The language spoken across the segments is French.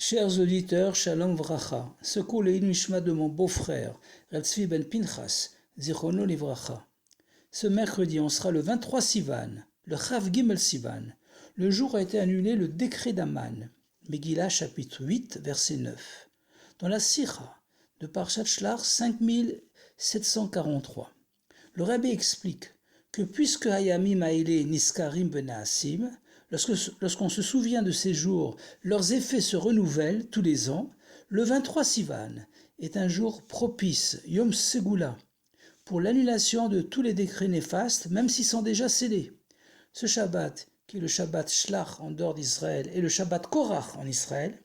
Chers auditeurs, Shalom Vracha, secours le Nishma de mon beau-frère, Reb Tzvi ben Pinchas, Zichrono Livracha. Ce mercredi, on sera le 23 Sivan, le Chav Gimel Sivan. Le jour a été annulé le décret d'Aman, Megillah chapitre 8, verset 9. Dans la Sikha de Parshat Shlach 5743, le Rabbi explique que puisque Hayamim Haile Niskarim Benaasim, lorsqu'on se souvient de ces jours, leurs effets se renouvellent tous les ans, le 23 Sivan est un jour propice, Yom Segula, pour l'annulation de tous les décrets néfastes, même s'ils sont déjà scellés. Ce Shabbat, qui est le Shabbat Shlach en dehors d'Israël, et le Shabbat Korach en Israël,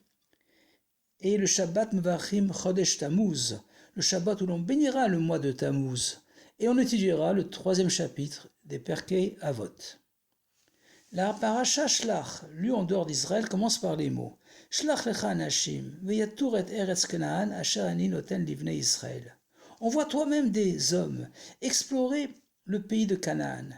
et le Shabbat Mevachim Chodesh Tammuz, le Shabbat où l'on bénira le mois de Tammuz, et on étudiera le 3e chapitre des Perkei Avot. La paracha Shlach, lue en dehors d'Israël, commence par les mots Shlach lecha anashim, veyatur et eretz Canaan asher ani noten livnei Israël. Envoie toi-même des hommes explorer le pays de Canaan,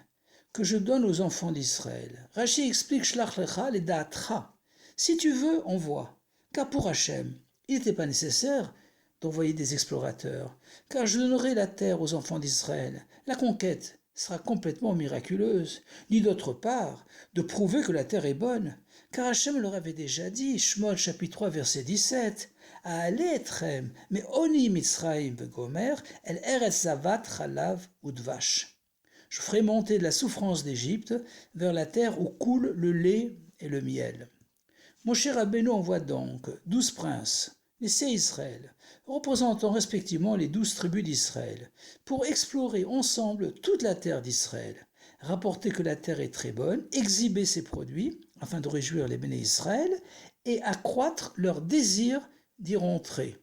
que je donne aux enfants d'Israël. Rashi explique Shlach lecha le da'atra. Si tu veux, envoie. Car pour Hachem, il n'était pas nécessaire d'envoyer des explorateurs, car je donnerai la terre aux enfants d'Israël. La conquête sera complètement miraculeuse, ni d'autre part de prouver que la terre est bonne, car Hachem leur avait déjà dit, Shmot chapitre 3 verset 17, Aale etrem, mais oni mitzraim vegomer, el eretz zavat chalav udvash. Je ferai monter de la souffrance d'Égypte vers la terre où coule le lait et le miel. Moshe Rabbeinu envoie donc 12 princes, les Sé Israël, représentant respectivement les 12 tribus d'Israël, pour explorer ensemble toute la terre d'Israël, rapporter que la terre est très bonne, exhiber ses produits, afin de réjouir les béné Israël, et accroître leur désir d'y rentrer.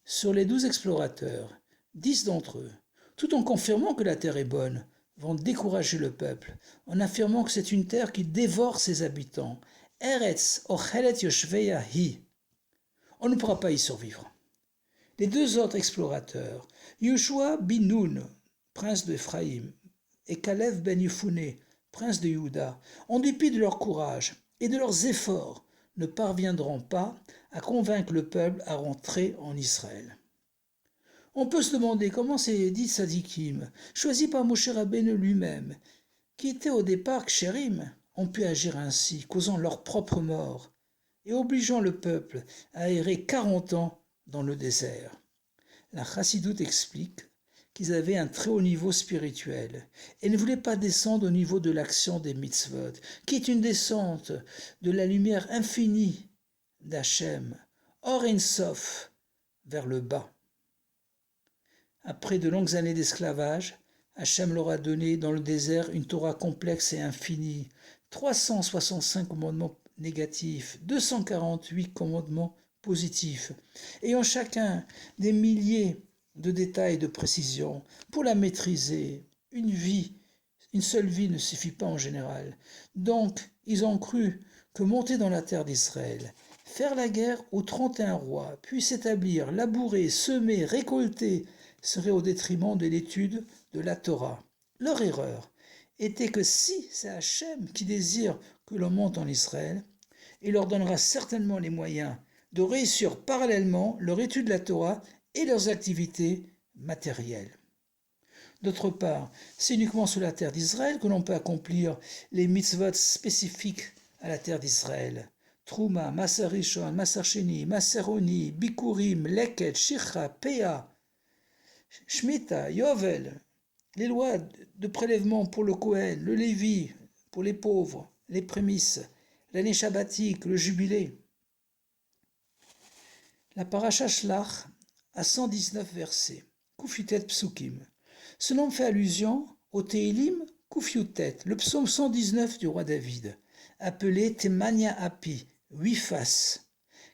Sur les 12 explorateurs, 10 d'entre eux, tout en confirmant que la terre est bonne, vont décourager le peuple, en affirmant que c'est une terre qui dévore ses habitants. Eretz ochelet yoshveya hi. On ne pourra pas y survivre. Les 2 autres explorateurs, Yoshua bin Nun, prince d'Éphraïm, et Kalev ben Yefouné, prince de Juda, en dépit de leur courage et de leurs efforts, ne parviendront pas à convaincre le peuple à rentrer en Israël. On peut se demander comment ces 10 tzadikim, choisis par Moshe Rabbeinu lui-même, qui étaient au départ kshérim, ont pu agir ainsi, causant leur propre mort et obligeant le peuple à errer 40 ans dans le désert. La Chassidoute explique qu'ils avaient un très haut niveau spirituel et ne voulaient pas descendre au niveau de l'action des mitzvot, qui est une descente de la lumière infinie d'Hachem, Or Ein Sof, vers le bas. Après de longues années d'esclavage, Hachem leur a donné dans le désert une Torah complexe et infinie, 365 commandements négatifs, 248 commandements positifs, ayant chacun des milliers de détails et de précisions. Pour la maîtriser, une seule vie ne suffit pas en général. Donc, ils ont cru que monter dans la terre d'Israël, faire la guerre aux 31 rois, puis s'établir, labourer, semer, récolter, serait au détriment de l'étude de la Torah. Leur erreur était que si c'est Hachem qui désire que l'on monte en Israël, il leur donnera certainement les moyens de réussir parallèlement leur étude de la Torah et leurs activités matérielles. D'autre part, c'est uniquement sur la terre d'Israël que l'on peut accomplir les mitzvot spécifiques à la terre d'Israël. Trouma, Maser Rishon, Maser Sheni, Maser Oni, Bikurim, Leket, Shicha, Pea, Shemitah, Yovel, les lois de prélèvement pour le Kohen, le Lévi, pour les pauvres, les prémices, l'année shabbatique, le jubilé. La paracha Shlach a 119 versets, Kufitet Psukim. Ce nom fait allusion au Tehilim Kufiutet, le psaume 119 du roi David, appelé Temania Api, 8 faces,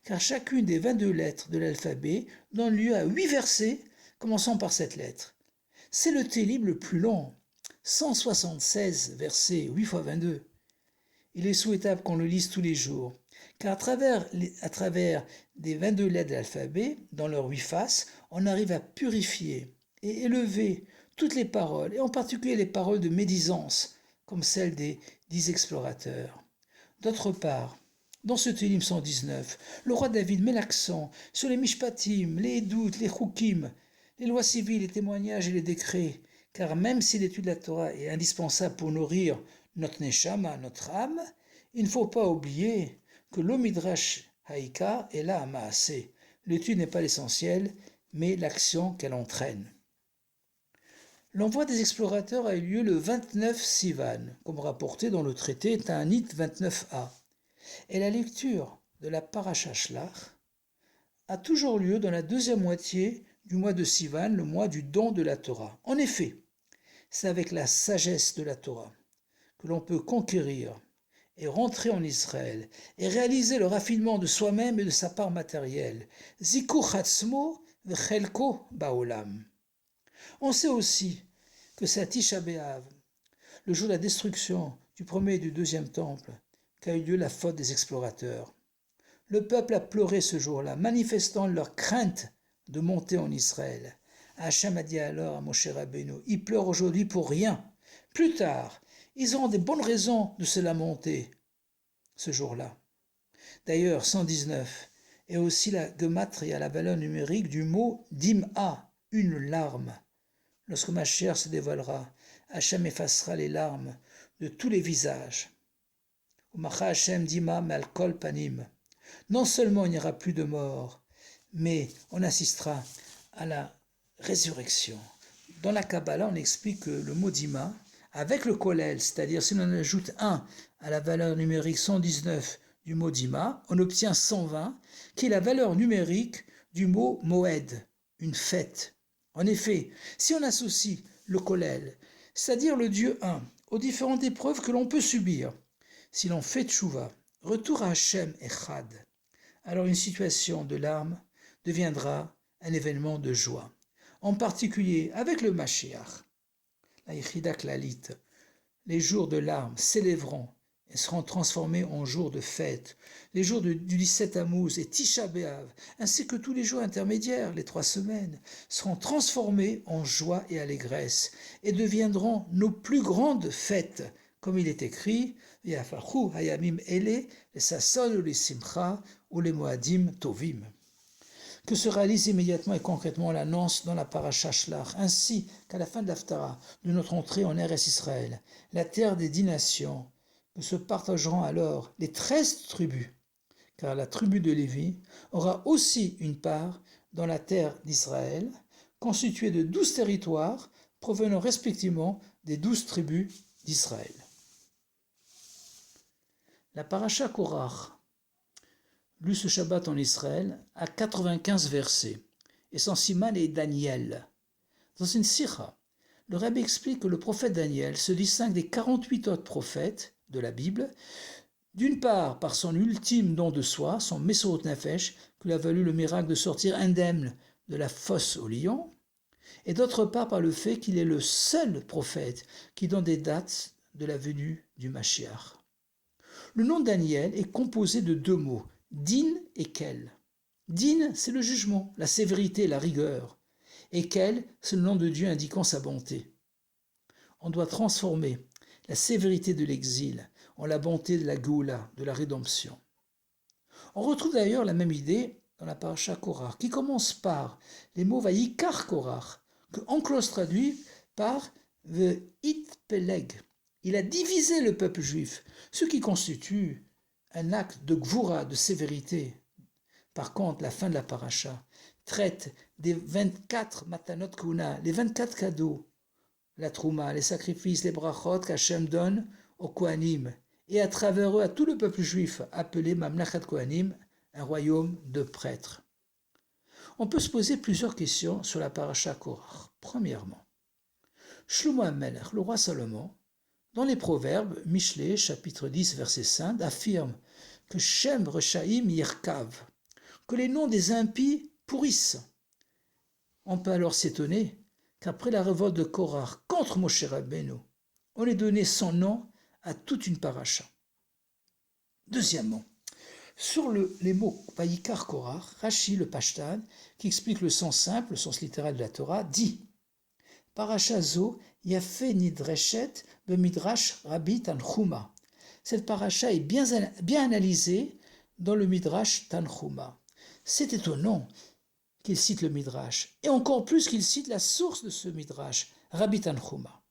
car chacune des 22 lettres de l'alphabet donne lieu à 8 versets commençant par cette lettre. C'est le Télim le plus long, 176 versets, 8 fois 22. Il est souhaitable qu'on le lise tous les jours, car à travers des 22 lettres de l'alphabet, dans leurs 8 faces, on arrive à purifier et élever toutes les paroles, et en particulier les paroles de médisance, comme celles des 10 explorateurs. D'autre part, Dans ce Télim 119, le roi David met l'accent sur les mishpatim, les doutes, les chukim, les lois civiles, les témoignages et les décrets, car même si l'étude de la Torah est indispensable pour nourrir notre neshama, notre âme, il ne faut pas oublier que l'Omidrash Haïka est là à Maasé. L'étude n'est pas l'essentiel, mais l'action qu'elle entraîne. L'envoi des explorateurs a eu lieu le 29 Sivan, comme rapporté dans le traité Ta'anit 29a. Et la lecture de la Parashat Shlach a toujours lieu dans la deuxième moitié du mois de Sivan, le mois du don de la Torah. En effet, c'est avec la sagesse de la Torah que l'on peut conquérir et rentrer en Israël et réaliser le raffinement de soi-même et de sa part matérielle. Zikur Hatzmo v'chelko ba'olam. On sait aussi que c'est à Tisha B'Av, le jour de la destruction du premier et du deuxième temple, qu'a eu lieu la faute des explorateurs. Le peuple a pleuré ce jour-là, manifestant leur crainte de monter en Israël. Hachem a dit alors à Moshe Rabbeinu, ils pleurent aujourd'hui pour rien. Plus tard, ils auront des bonnes raisons de se lamenter ce jour-là. D'ailleurs, 119 est aussi la gematria, la valeur numérique du mot dim'a, une larme. Lorsque ma chair se dévoilera, Hachem effacera les larmes de tous les visages. Umacha Hachem dima mal kol panim. Non seulement il n'y aura plus de mort, mais on assistera à la résurrection. Dans la Kabbalah, on explique que le mot dima, avec le kolel, c'est-à-dire si l'on ajoute 1 à la valeur numérique 119 du mot dima, on obtient 120, qui est la valeur numérique du mot moed, une fête. En effet, si on associe le kolel, c'est-à-dire le Dieu un, aux différentes épreuves que l'on peut subir, si l'on fait tchouva, retour à Hachem Echad, alors une situation de larmes deviendra un événement de joie. En particulier avec le Mashiach, la Yechida Klalit, les jours de larmes s'élèveront et seront transformés en jours de fête. Les jours du 17 Tammuz et Tisha B'Av, ainsi que tous les jours intermédiaires, les 3 semaines, seront transformés en joie et allégresse et deviendront nos plus grandes fêtes. Comme il est écrit, Yafachu hayamim ele, les sasson ou les simcha ou les moadim tovim. Que se réalise immédiatement et concrètement l'annonce dans la Parashat Shlach, ainsi qu'à la fin de l'Haftara de notre entrée en Eretz Israël, la terre des 10 nations, que se partageront alors les 13 tribus, car la tribu de Lévi aura aussi une part dans la terre d'Israël, constituée de 12 territoires provenant respectivement des 12 tribus d'Israël. La Parashat Korach, lue ce Shabbat en Israël, a 95 versets, et son siman est Daniel. Dans une sikha, le Rebbe explique que le prophète Daniel se distingue des 48 autres prophètes de la Bible, d'une part par son ultime don de soi, son Mesorot Nefesh, qui lui a valu le miracle de sortir indemne de la fosse au lion, et d'autre part par le fait qu'il est le seul prophète qui donne des dates de la venue du Mashiach. Le nom Daniel est composé de 2 mots, din et kel. Din, c'est le jugement, la sévérité, la rigueur. Et kel, c'est le nom de Dieu indiquant sa bonté. On doit transformer la sévérité de l'exil en la bonté de la Géoula, de la rédemption. On retrouve d'ailleurs la même idée dans la Parashat Korach, qui commence par les mots Vayikar Korach, que Anklos traduit par Ve'it Peleg. Il a divisé le peuple juif, ce qui constitue un acte de gvoura, de sévérité. Par contre, la fin de la paracha traite des 24 matanot kuna, les 24 cadeaux, la trouma, les sacrifices, les brachot qu'Hachem donne aux Kohanim, et à travers eux à tout le peuple juif, appelé Mamlachat Kohanim, un royaume de prêtres. On peut se poser plusieurs questions sur la paracha Korach. Premièrement, Shlomo HaMelech, le roi Salomon, dans les Proverbes, Mishlé, chapitre 10, verset 5, affirme que Shem Rechaim Yirkav, que les noms des impies pourrissent. On peut alors s'étonner qu'après la révolte de Korach contre Moshe Rabbeinu, on ait donné son nom à toute une paracha. Deuxièmement, sur les mots Vayikar Korach, Rashi, le Pashtan, qui explique le sens simple, le sens littéral de la Torah, dit Parasha zo yafe nidreshet bemidrash rabbi tanchuma. Cette paracha est bien analysée dans le Midrash Tanchuma. C'est étonnant qu'il cite le Midrash, et encore plus qu'il cite la source de ce Midrash, Rabbi Tanchuma.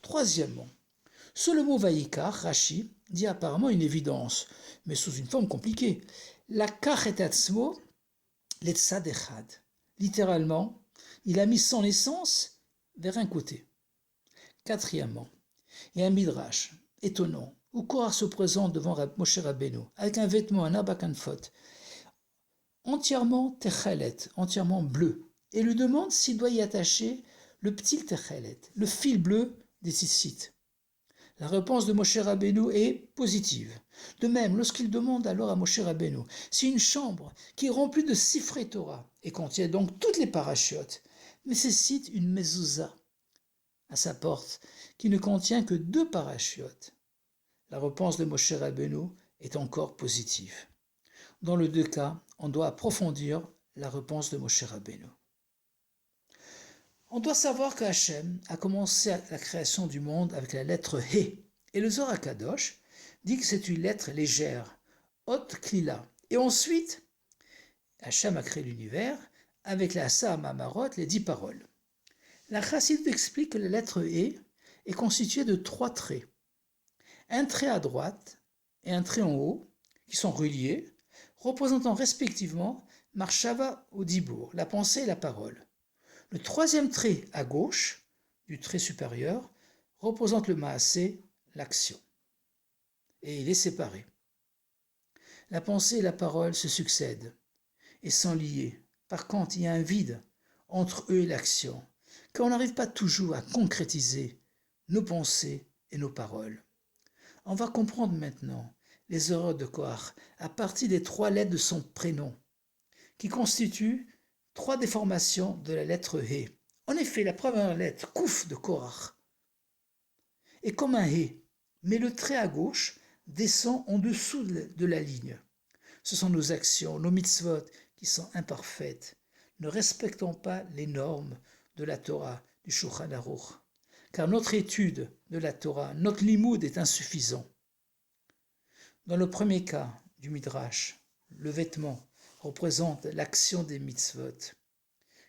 Troisièmement, sur le mot Vaïkar, Rashi dit apparemment une évidence, mais sous une forme compliquée. La kach et atzmo, l'etzad echad. Littéralement, il a mis son essence vers un côté. Quatrièmement, il y a un midrash étonnant où Korach se présente devant Moshe Rabbeinu avec un vêtement, un abakanfot, entièrement techelet, entièrement bleu, et lui demande s'il doit y attacher le petit techelet, le fil bleu des tzitzit. La réponse de Moshe Rabbeinu est positive. De même, lorsqu'il demande alors à Moshe Rabbeinu si une chambre qui est remplie de sifrei Torah et contient donc toutes les parachiotes nécessite une mezouza à sa porte qui ne contient que 2 parachiotes, la réponse de Moshe Rabbeinu est encore positive. Dans les 2 cas, on doit approfondir la réponse de Moshe Rabbeinu. On doit savoir que Hachem a commencé la création du monde avec la lettre He. Et le Zohar HaKadosh dit que c'est une lettre légère, Hot Klila. Et ensuite, Hachem a créé l'univers avec la Asa Mamarot, les 10 paroles. La Chassidut explique que la lettre He est constituée de 3 traits. Un trait à droite et un trait en haut, qui sont reliés, représentant respectivement Marshava ou Dibour, la pensée et la parole. Le 3e trait à gauche, du trait supérieur, représente le Maasé, l'action. Et il est séparé. La pensée et la parole se succèdent et sont liées. Par contre, il y a un vide entre eux et l'action, car on n'arrive pas toujours à concrétiser nos pensées et nos paroles. On va comprendre maintenant les erreurs de Korach à partir des 3 lettres de son prénom, qui constituent 3 déformations de la lettre He. En effet, la première lettre, Kouf de Korach, est comme un He, mais le trait à gauche descend en dessous de la ligne. Ce sont nos actions, nos mitzvot, qui sont imparfaites, ne respectant pas les normes de la Torah, du Shulchan Aruch. Car notre étude de la Torah, notre limoud est insuffisant. Dans le premier cas du Midrash, le vêtement représente l'action des mitzvot,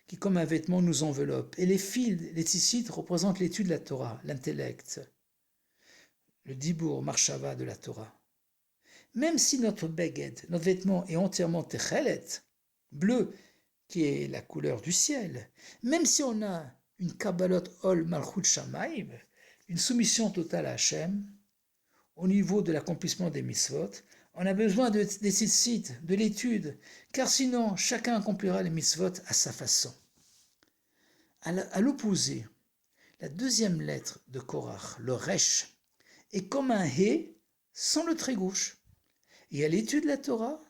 qui comme un vêtement nous enveloppe. Et les fils, les tzitzit représentent l'étude de la Torah, l'intellect, le dibour, marshava de la Torah. Même si notre beged, notre vêtement est entièrement techelet, bleu, qui est la couleur du ciel, même si on a une kabbalot ol malchut shamayim, une soumission totale à Hachem, au niveau de l'accomplissement des mitzvot, on a besoin des tzitzit, de l'étude, car sinon chacun accomplira les mitzvot à sa façon. À l'opposé, la 2e lettre de Korach, le Resh, est comme un He sans le trait gauche. Et à l'étude de la Torah,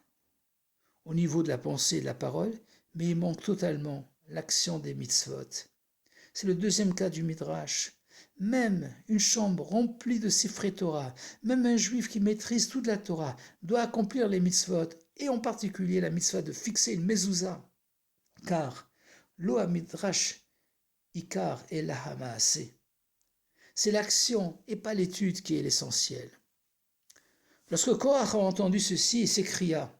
au niveau de la pensée et de la parole, mais il manque totalement l'action des mitzvot. C'est le 2e cas du Midrash. Même une chambre remplie de sifrei Torah, même un juif qui maîtrise toute la Torah, doit accomplir les mitzvot, et en particulier la mitzvah de fixer une mezouza. Car lo midrash ikar et la hamaasé. C'est l'action et pas l'étude qui est l'essentiel. Lorsque Korach a entendu ceci, il s'écria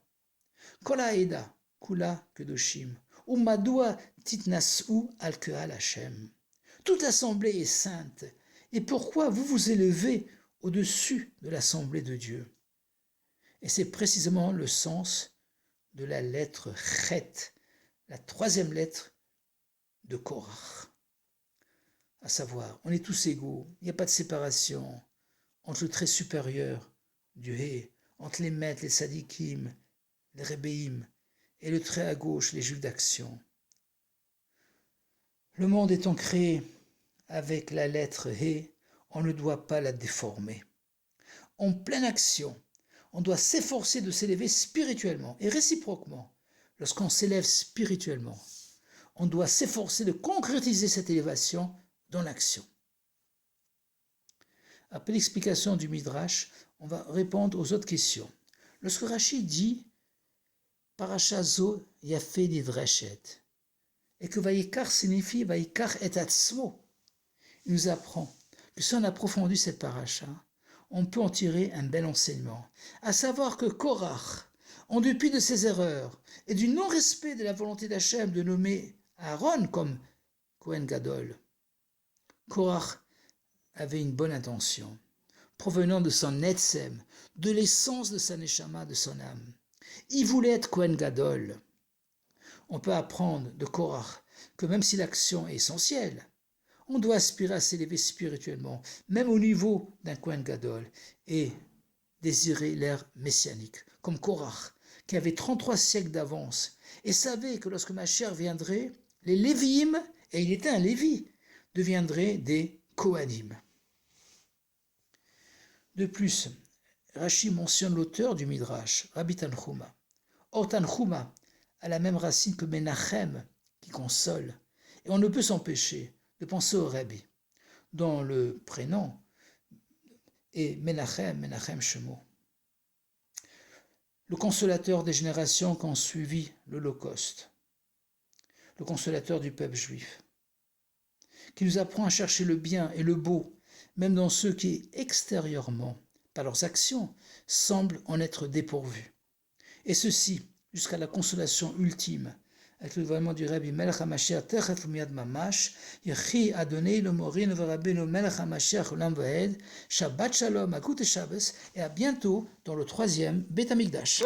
Kol ha'eda kula kedoshim umadua titnasu al ke'al Hashem. Toute l'assemblée est sainte, et pourquoi vous vous élevez au-dessus de l'assemblée de Dieu? Et c'est précisément le sens de la lettre Chet, la 3e lettre de Korach. À savoir, on est tous égaux, il n'y a pas de séparation entre le trait supérieur du He, entre les maîtres, les sadikim, les rébéim, et le trait à gauche, les juifs d'action. Le monde étant créé avec la lettre He, on ne doit pas la déformer. En pleine action, on doit s'efforcer de s'élever spirituellement et réciproquement. Lorsqu'on s'élève spirituellement, on doit s'efforcer de concrétiser cette élévation dans l'action. Après l'explication du Midrash, on va répondre aux autres questions. Lorsque Rashi dit Parasha zo yafé nidreshet, et que Vaïkar signifie Vaïkar et atzmo, il nous apprend que si on approfondit cette paracha, on peut en tirer un bel enseignement, à savoir que Korach En dépit de ses erreurs et du non-respect de la volonté d'Hachem de nommer Aaron comme Kohen Gadol, Korach avait une bonne intention, provenant de son Netzem, de l'essence de sa Neshama, de son âme. Il voulait être Kohen Gadol. On peut apprendre de Korach que même si l'action est essentielle, on doit aspirer à s'élever spirituellement, même au niveau d'un Kohen Gadol, et désirer l'ère messianique, comme Korach, qui avait 33 siècles d'avance, et savait que lorsque Mashiach viendrait, les Lévi'im, et il était un Lévi, deviendraient des Kohanim. De plus, Rashi mentionne l'auteur du Midrash, Rabbi Tanchuma. Or Tanchuma a la même racine que Menachem, qui console, et on ne peut s'empêcher de penser au Rabbi, dont le prénom est Menachem Shemo, le consolateur des générations qui ont suivi l'Holocauste, le consolateur du peuple juif, qui nous apprend à chercher le bien et le beau, même dans ceux qui, extérieurement, par leurs actions, semblent en être dépourvus. Et ceci, jusqu'à la consolation ultime, avec le gouvernement du Rabbi Melech HaMashiach Techef Umiyad Mamash, Yechi Adonai le Morin Verabbeinu Melech HaMashiach Olam Vaed, Shabbat Shalom, Akut et Shabbos, et à bientôt dans le 3e Beit HaMikdash.